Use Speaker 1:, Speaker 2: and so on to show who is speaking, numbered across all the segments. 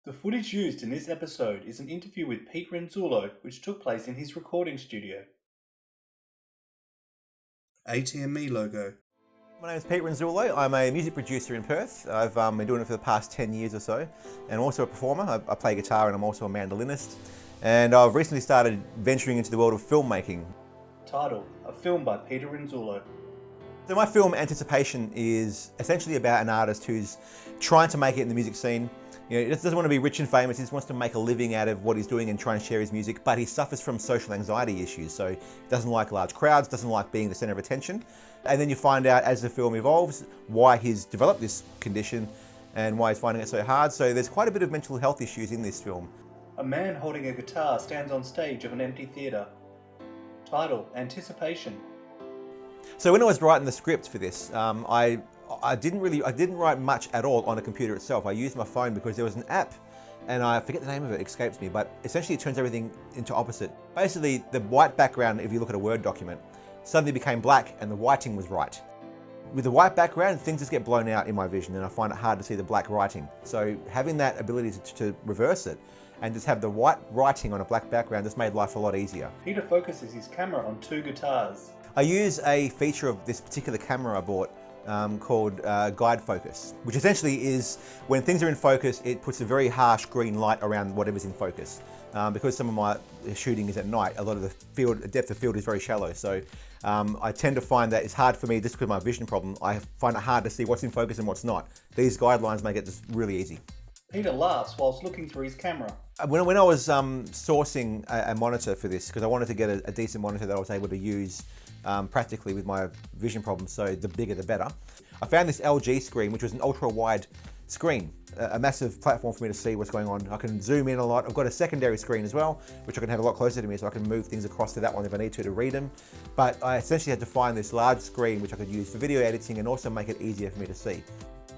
Speaker 1: The footage used in this episode is an interview with Pete Renzullo, which took place in his recording studio. ATME logo.
Speaker 2: My name is Pete Renzullo. I'm a music producer in Perth. I've been doing it for the past 10 years or so, and also a performer. I play guitar and I'm also a mandolinist. And I've recently started venturing into the world of filmmaking.
Speaker 1: Title: A film by Peter Renzullo.
Speaker 2: So my film, Anticipation, is essentially about an artist who's trying to make it in the music scene. You know, he doesn't want to be rich and famous, he just wants to make a living out of what he's doing and try and share his music, but he suffers from social anxiety issues, so he doesn't like large crowds, doesn't like being the center of attention. And then you find out as the film evolves why he's developed this condition and why he's finding it so hard. So there's quite a bit of mental health issues in this film.
Speaker 1: A man holding a guitar stands on stage of an empty theatre. Title: Anticipation.
Speaker 2: So when I was writing the script for this, I didn't write much at all on a computer itself. I used my phone because there was an app, and I forget the name of it, escapes me, but essentially it turns everything into opposite. Basically, the white background, if you look at a Word document, suddenly became black and the whiting was right. With the white background, things just get blown out in my vision and I find it hard to see the black writing. So having that ability to reverse it and just have the white writing on a black background just made life a lot easier.
Speaker 1: Peter focuses his camera on two guitars.
Speaker 2: I use a feature of this particular camera I bought called guide focus, which essentially is when things are in focus, it puts a very harsh green light around whatever's in focus. Because some of my shooting is at night, a lot of the depth of field is very shallow. So I tend to find that it's hard for me, just because of my vision problem, I find it hard to see what's in focus and what's not. These guidelines make it just really easy.
Speaker 1: Peter laughs whilst looking through his camera.
Speaker 2: When I was sourcing a monitor for this, because I wanted to get a decent monitor that I was able to use practically with my vision problem, so the bigger the better. I found this LG screen, which was an ultra wide screen, a massive platform for me to see what's going on. I can zoom in a lot. I've got a secondary screen as well, which I can have a lot closer to me, so I can move things across to that one if I need to read them. But I essentially had to find this large screen which I could use for video editing and also make it easier for me to see.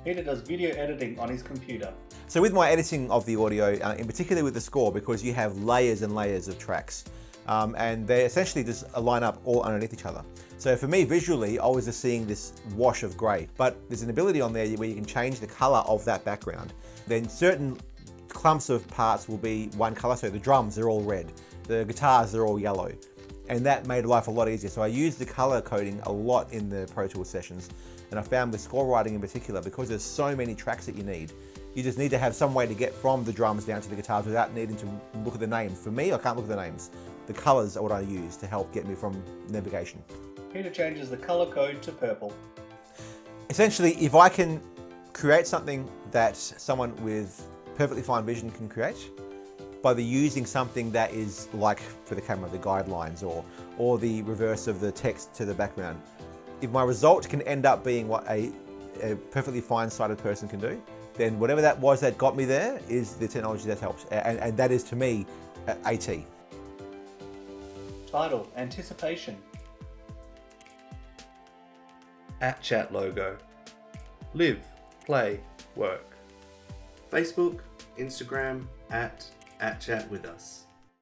Speaker 1: Peter does video editing on his computer.
Speaker 2: So with my editing of the audio, in particular with the score, because you have layers and layers of tracks, and they essentially just line up all underneath each other. So for me, visually, I was just seeing this wash of grey, but there's an ability on there where you can change the color of that background. Then certain clumps of parts will be one color, so the drums are all red, the guitars are all yellow, and that made life a lot easier. So I used the color coding a lot in the Pro Tools sessions, and I found with score writing in particular, because there's so many tracks that you need, you just need to have some way to get from the drums down to the guitars without needing to look at the names. For me, I can't look at the names. The colors are what I use to help get me from navigation.
Speaker 1: Peter changes the color code to purple.
Speaker 2: Essentially, if I can create something that someone with perfectly fine vision can create, by using something that is like for the camera, the guidelines or the reverse of the text to the background, if my result can end up being what a perfectly fine-sighted person can do, then whatever that was that got me there is the technology that helps. And that is, to me, AT.
Speaker 1: Title: Anticipation. @chat logo. Live, play, work. Facebook, Instagram, @chat with us.